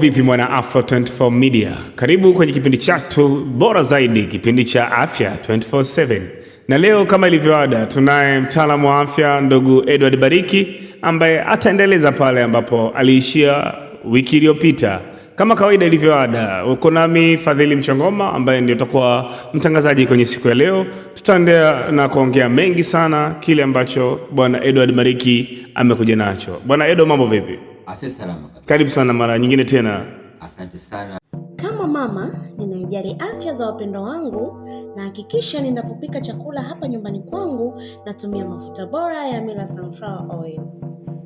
Vipi mwana Afro 24 Media? Karibu kwenye kipindi chetu bora zaidi, kipindi cha afya 24/7. Na leo kama ilivyoada, tunaye mtaalamu wa afya ndugu Edward Bariki ambaye ataendeleza pale ambapo aliishia wiki iliyopita. Kama kawaida ilivyoada, uko nami Fadhili Mchongoma ambaye ndio atakuwa mtangazaji kwenye siku ya leo. Tutaendelea na kuongea mengi sana kile ambacho bwana Edward Bariki amekuja nacho. Bwana Edo, mambo vipi? Asante salama. Karibu sana mara nyingine tena. Asante sana. Kama mama, ninajali afya za wapendwa wangu na hakikisha ninapopika chakula hapa nyumbani kwangu natumia mafuta bora ya Mila Sunflower Oil.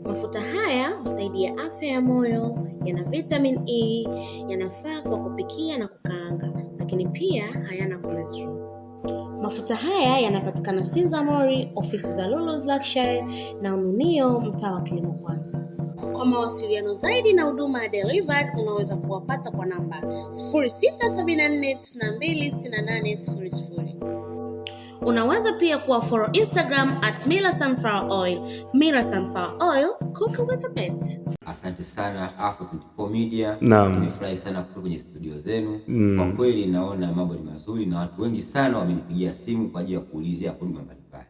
Mafuta haya husaidia afya ya moyo, yana vitamin E, yanafaa kwa kupikia na kukaanga, lakini pia hayana cholesterol. Mafuta haya yanapatikana Sinza Mori, ofisi za Lulu's Luxury na Ununio, mtaa wa Kilimo Kwanza. Kwa mawasiliano zaidi na huduma ya Delivered unaweza kuwapata kwa namba 0674926800. Unaweza pia kuwafollow Instagram @Mila Sunflower Oil. Mila Sunflower Oil, cook with the best. Asante sana Afro 24 Media. Nimefurahi sana kuwa kwenye studio zenu. Kwa kweli naona mambo ni mazuri na watu wengi sana wamenipigia simu kwa ajili ya kuulizia huduma mbalimbali.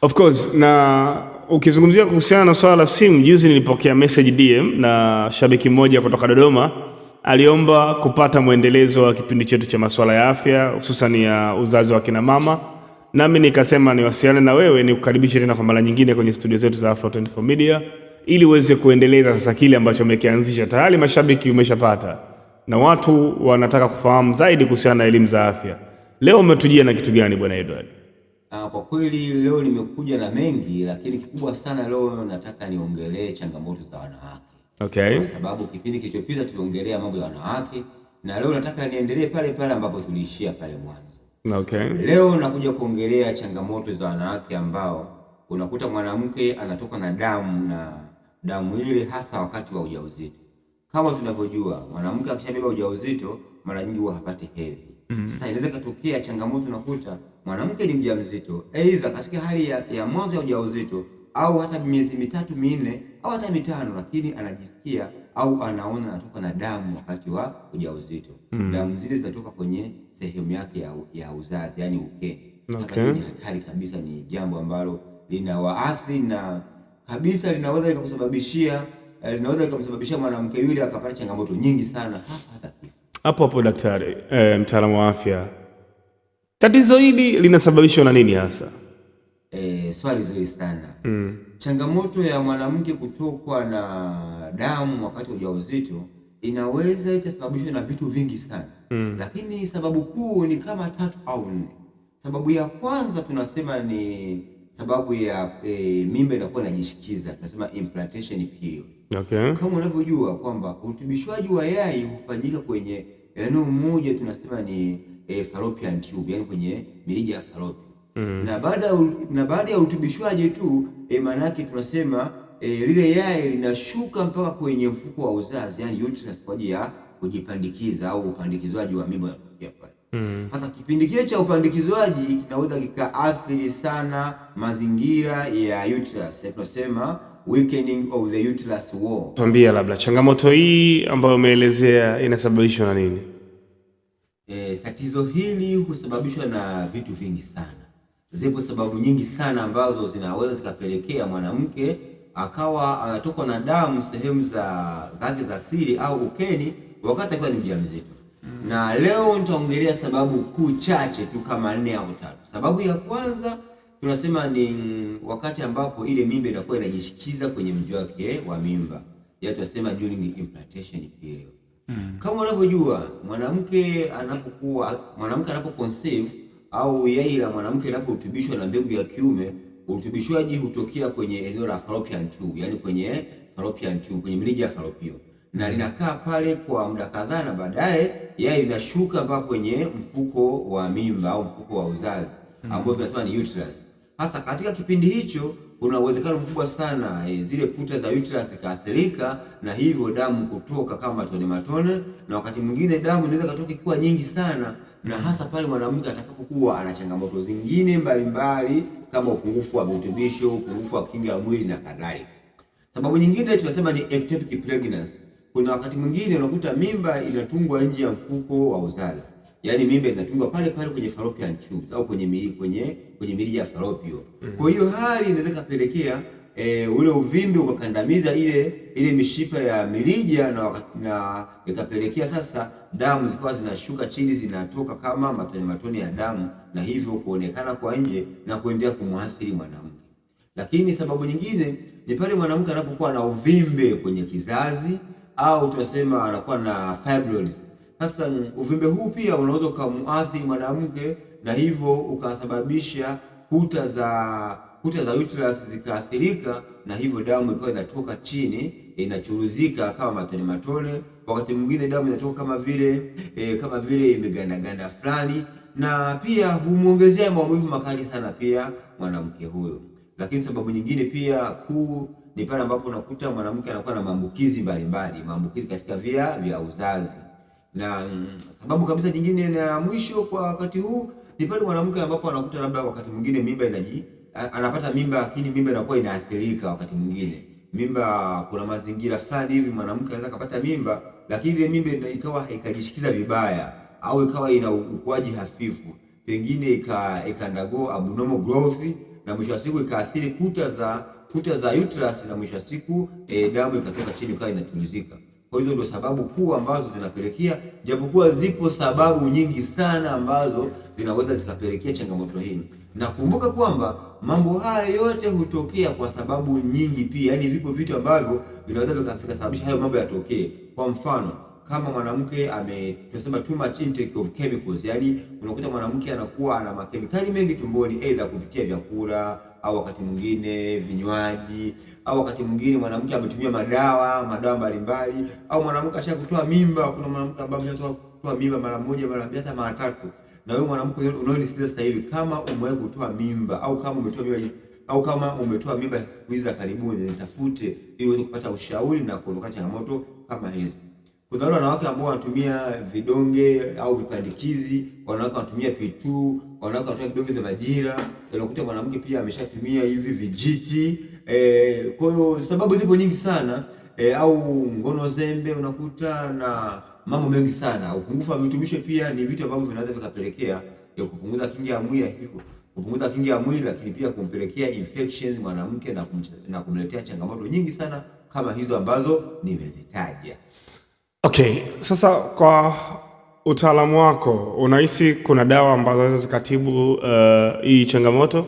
Of course, na ukizungumzia kuhusiana na swala la simu, juzi nilipokea message DM na shabiki mmoja kutoka Dodoma aliomba kupata mwendelezo wa kipindi chetu cha masuala ya afya hususan ya uzazi wa kina mama. Nami nikasema niwasiliane na wewe nikukaribishe tena kwa mara nyingine kwenye studio zetu za Afro 24 Media ili uweze kuendeleza sasa kile ambacho umekianzisha. Tayari mashabiki umeshapata na watu wanataka kufahamu zaidi kuhusiana na elimu za afya. Leo umetujia na kitu gani bwana Edward? Kwa kweli leo nimekuja na mengi, lakini kikubwa sana leo nataka niongelee changamoto za wanawake. Okay. Kwa sababu kipindi kilichopita tuliongelea mambo ya wanawake na leo nataka niendelee pale pale ambapo tuliishia pale mwanzo. Okay. Leo nakuja kuongelea changamoto za wanawake ambao unakuta mwanamke anatoka na damu ile hasa wakati wa ujauzito. Kama tunavyojua mwanamke akishabeba ujauzito mara nyingi huwa hapati hedhi. Sasa inaweza kutokea changamoto, unakuta mwanamke ni mjamzito aidha katika hali ya mwanzo ya ujauzito au hata miezi 3, 4 au hata 5, lakini anajisikia au anaona anatoka na damu wakati wa ujauzito. Damu zile zinatoka kwenye sehemu yake ya uzazi, yani ukeni. Okay. Ni hatari kabisa, ni jambo ambalo linawaathiri na kabisa linaweza ikamsababishia mwanamke yule akapata changamoto nyingi sana, hata kifo. Hapo daktari, mtaalamu wa afya, tatizo hili linasababishwa na nini hasa? Swali zuri sana. Changamoto ya mwanamke kutokwa na damu wakati wa ujauzito inaweza ikasababishwa na vitu vingi sana. Lakini sababu kuu ni kama 3 au 4. Sababu ya kwanza tunasema ni sababu ya mimba inakuwa inajishikiza, tunasema implantation period. Okay. Kama unavyojua kwamba urutubishwaji wa yai hufanyika kwenye eneo moja, tunasema ni fallopian tube, yani kwenye mirija ya fallopian. Na baada ya urutubishwaji tu maana yake tunasema lile yai linashuka mpaka kwenye mfuko wa uzazi, yani uterus, kwa ajili ya kujipandikiza au upandikizwaji wa mimba unatokea pale. Sasa kipindi kile cha upandikizwaji kinaweza kikaathiri sana mazingira ya uterus, tunasema weakening of the uterus wall. Tuambie labda changamoto hii ambayo umeelezea inasababishwa na nini? Tatizo hili husababishwa na vitu vingi sana. Zipo sababu nyingi sana ambazo zinaweza zikapelekea mwanamke akawa anatoka na damu sehemu zake za siri au ukeni wakati akiwa ni mjamzito. Na leo nitaongelea sababu kuu chache tu kama 4 au 3. Sababu ya kwanza tunasema ni wakati ambapo ile mimba inakuwa inajishikiza kwenye mji wake wa mimba. Ya tunasema during implantation period. Kama unavyojua mwanamke anapoconceive au yai la mwanamke linaporutubishwa na mbegu ya kiume, urutubishwaji hutokea kwenye eneo la fallopian tube, yani kwenye fallopian tube, kwenye mirija ya fallopian. Na linakaa pale kwa muda kadhaa na baadaye yai linashuka mpaka kwenye mfuko wa mimba au mfuko wa uzazi ambao tunasema ni uterus. Hasa katika kipindi hicho kuna uwezekano mkubwa sana zile kuta za uterus zikaathirika na hivyo damu kutoka kama matone, na wakati mwingine damu inaweza kutoka ikiwa nyingi sana, na hasa pale mwanamke atakapokuwa ana changamoto zingine mbalimbali kama upungufu wa virutubisho, upungufu wa kinga ya mwili na kadhalika. Sababu nyingine tunasema ni ectopic pregnancy. Kuna wakati mwingine unakuta mimba inatungwa nje ya mfuko wa uzazi, yaani mimba inatungwa pale pale kwenye fallopian tubes au kwenye mirija ya falopio. Kwa hiyo hali inaweza kupelekea ule uvimbe ukakandamiza ile mishipa ya mirija na ikapelekea sasa damu zikawa zinashuka chini, zinatoka kama matone ya damu, na hivyo kuonekana kwa nje na kuendelea kumwathiri mwanamke. Lakini sababu nyingine ni pale mwanamke anapokuwa na uvimbe kwenye kizazi au tunasema anakuwa na fibroids. Sasa uvimbe huu pia unaweza kumuathiri mwanamke na hivyo ukasababisha kuta za uterus zikaathirika, na hivyo damu ikawa inatoka chini inachuruzika kama matone. Wakati mwingine damu inatoka kama vile imegandaganda fulani, na pia humuongezea maumivu makali sana pia mwanamke huyo. Lakini sababu nyingine pia kuu ni pale ambapo unakuta mwanamke anakuwa na maambukizi mbalimbali, maambukizi katika via uzazi. Na sababu kabisa nyingine na mwisho kwa wakati huu ni pale mwanamke ambapo anakuta labda wakati mwingine anapata mimba, lakini mimba inakuwa inaathirika. Wakati mwingine mimba, kuna mazingira fulani hivi mwanamke anaweza kupata mimba, lakini ile mimba ikawa ikajishikiza vibaya au ikawa ina ukuaji hafifu, pengine ikaandago abnormal growth, na mwisho wa siku ikaathiri kuta za uterus, na mwisho wa siku damu ikatoka chini ikawa inatulizika. Kwa hiyo ndio sababu kuu ambazo zinapelekea, japokuwa zipo sababu nyingi sana ambazo zinaweza zikapelekea changamoto hii. Na kumbuka kwamba mambo haya yote hutokea kwa sababu nyingi pia, yaani vipo vitu ambavyo vinaweza vikasababisha hayo mambo yatokee. Kwa mfano, kama mwanamke tunasema too much intake of chemicals, yaani unakuta mwanamke anakuwa ana makemikali mengi tumboni, aidha kupitia vyakula au wakati mwingine vinywaji, au wakati mwingine mwanamke ametumia madawa mbalimbali, au mwanamke ashakutoa mimba. Kuna mwanamke ambaye ametoa mimba mara moja, mara mbili, hata mara tatu. Na wewe mwanamke unaonisikiliza sasa hivi, kama umewahi kutoa mimba au kama umetoa mimba siku hizi za karibuni, nitafute ili uweze kupata ushauri na kuondoka changamoto kama hizi. Kuna wale wanawake ambao wanatumia vidonge au vipandikizi, wanawake wanatumia P2, wanawake wanatumia vidonge vya majira, unakuta mwanamke pia ameshatumia hivi vijiti. Kwa hiyo sababu zipo nyingi sana, au ngono zembe, unakuta na mambo mengi sana. Upungufu wa virutubisho pia ni vitu ambavyo vinaweza vikapelekea kupunguza kinga ya mwili, lakini pia kumpelekea infections mwanamke na kumletea changamoto nyingi sana kama hizo ambazo nimezitaja. Okay, sasa kwa utaalamu wako unahisi kuna dawa ambazo zinaweza zikatibu hii changamoto?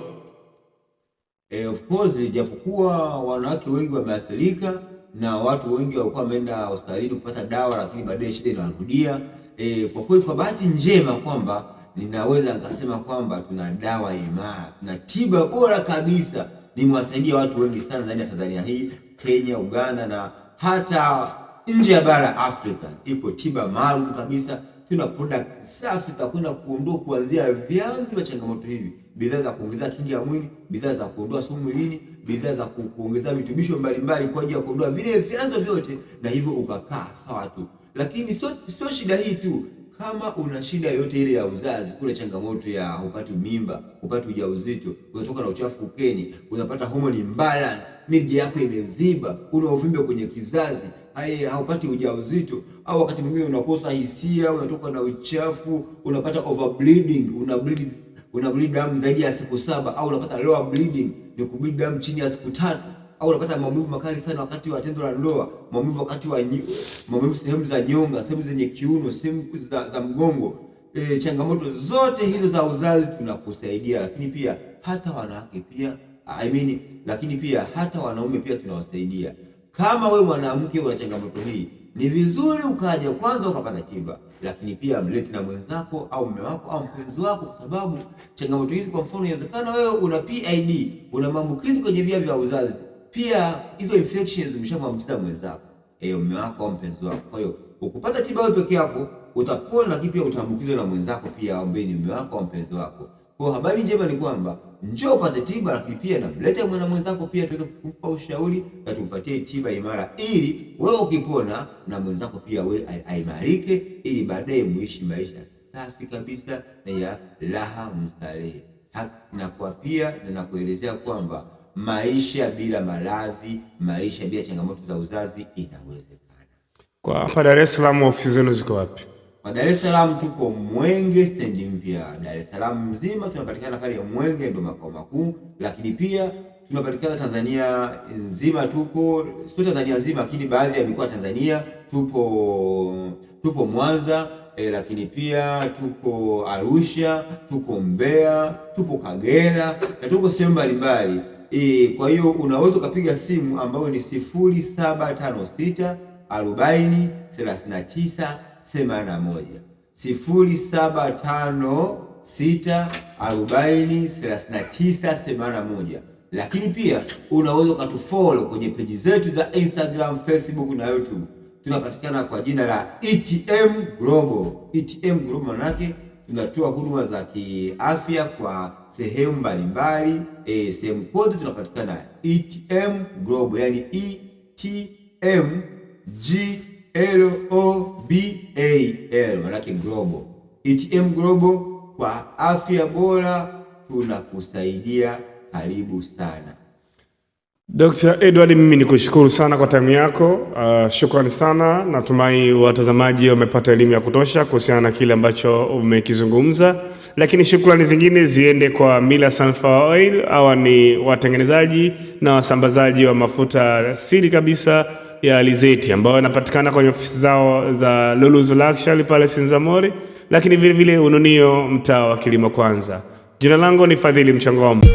Of course, japokuwa wanawake wengi wameathirika na watu wengi walikuwa wameenda hospitalini kupata dawa, lakini baadaye shida inarudia. Kwa kweli, kwa bahati njema kwamba ninaweza nikasema kwamba tuna dawa imara na tiba bora kabisa. Nimewasaidia watu wengi sana ndani ya Tanzania hii, Kenya, Uganda na hata nje ya bara Afrika. Ipo tiba maalum kabisa. Tuna product safi za kwenda kuondoa kuanzia vyanzo vya changamoto hivi, bidhaa za kuongeza kinga ya mwili, bidhaa za kuondoa sumu mwilini, bidhaa za kuongeza virutubisho mbalimbali kwa ajili ya kuondoa vile vyanzo vyote, na hivyo ukakaa sawa tu. Lakini sio shida hii tu. Kama una shida yote ile ya uzazi, kuna changamoto ya hupati mimba, hupati ujauzito, unatoka na uchafu ukeni, unapata hormone imbalance, mirija yako imeziba, una uvimbe kwenye kizazi, haupati ujauzito, au wakati mwingine unakosa hisia, unatoka na uchafu, unapata overbleeding, unableed damu zaidi ya siku 7, au unapata lower bleeding, ni kubleed damu chini ya siku 3, au unapata maumivu makali sana wakati wa tendo la ndoa, maumivu sehemu za nyonga, sehemu zenye kiuno, sehemu za mgongo. Changamoto zote hizo za uzazi tunakusaidia, lakini pia hata wanawake pia lakini pia hata wanaume pia tunawasaidia. Kama wewe mwanamke una changamoto hii, ni vizuri ukaja kwanza ukapata tiba, lakini pia mlete na mwenzako au mume wako au mpenzi wako, kwa sababu changamoto hizi, kwa mfano, inawezekana wewe una PID, una maambukizi kwenye via vya uzazi, pia hizo infections umeshamwambukiza mwenzako, mume wako au mpenzi wako. Kwa hiyo ukipata tiba wewe peke yako utapona, lakini pia utaambukizwa na mwenzako pia, ambaye ni mume wako au mpenzi wako. Kwa habari njema ni kwamba njoo upate tiba, lakini pia na mlete mwana mwenzako pia, tuweze kukupa ushauri na tumpatie tiba imara, ili wewe ukipona na mwenzako pia wewe aimarike, ili baadaye muishi maisha safi kabisa na ya raha mstarehe. Na kwa pia nakuelezea kwamba maisha bila maradhi, maisha bila changamoto za uzazi inawezekana. Kwa hapa Dar es Salaam ofisi zenu ziko wapi? Kwa Dar es Salaam tuko Mwenge stendi mpya. Dar es Salaam mzima tunapatikana pale Mwenge, ndo makao makuu, lakini pia tunapatikana Tanzania nzima, sio Tanzania nzima, lakini baadhi ya mikoa Tanzania tupo Mwanza, lakini pia tuko Arusha, tuko Mbeya, tupo Kagera na tuko sehemu mbalimbali. Kwa hiyo unaweza ukapiga simu ambayo ni 0756 40 39 81, 0756 40 39 81. Lakini pia unaweza ukatufollow kwenye peji zetu za Instagram, Facebook na YouTube. Tunapatikana kwa jina la ETM Global. ETM Global manake tunatoa huduma za kiafya kwa sehemu mbalimbali, sehemu kote tunapatikana ETM Global, yani ETM GLOBAL manake Global. ETM Global, kwa afya bora tunakusaidia. Karibu sana. Dr. Edward, mimi nikushukuru sana kwa time yako. Shukrani sana. Natumai watazamaji wamepata elimu ya kutosha kuhusiana na kile ambacho umekizungumza, lakini shukrani zingine ziende kwa Mila Sunflower Oil. Hawa ni watengenezaji na wasambazaji wa mafuta asili kabisa ya alizeti ambao yanapatikana kwenye ofisi zao za Lulu's Luxury pale Sinzamori, lakini vile vile Ununio mtaa wa Kilimo Kwanza. Jina langu ni Fadhili Mchangombe.